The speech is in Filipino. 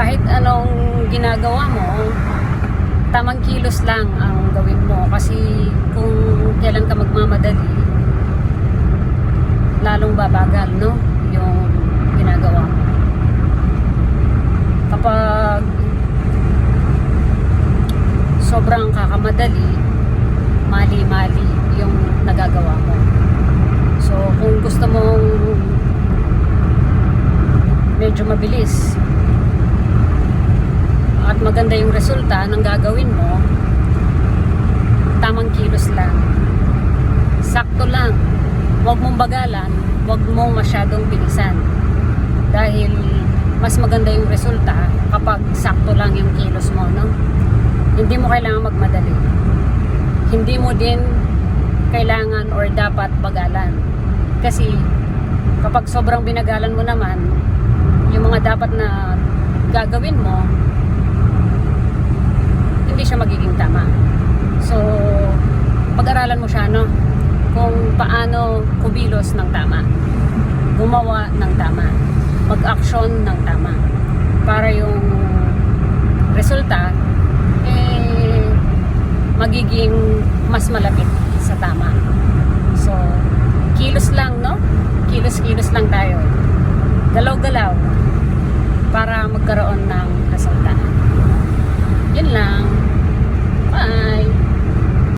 kahit anong ginagawa mo, tamang kilos lang ang gawin mo. Kasi kung kailan ka magmamadali, lalong babagal, no? Yung ginagawa mo. Kapag sobrang kakamadali, mali-mali yung nagagawa mo. So, kung gusto mong medyo mabilis at maganda yung resulta ng gagawin mo, tamang kilos lang, sakto lang, huwag mong bagalan, huwag mong masyadong bilisan, dahil mas maganda yung resulta kapag sakto lang yung kilos mo, no? Hindi mo kailangan magmadali, hindi mo din kailangan or dapat bagalan, kasi kapag sobrang binagalan mo naman, yung mga dapat na gagawin mo, hindi siya magiging tama. So, pag-aralan mo siya, no? Kung paano kumilos ng tama, gumawa ng tama, mag-action ng tama, para yung resulta magiging mas malapit sa tama. So, kilos lang, no? Kilos-kilos lang tayo. Galaw-galaw para magkaroon ng resulta. Yun lang. Bye!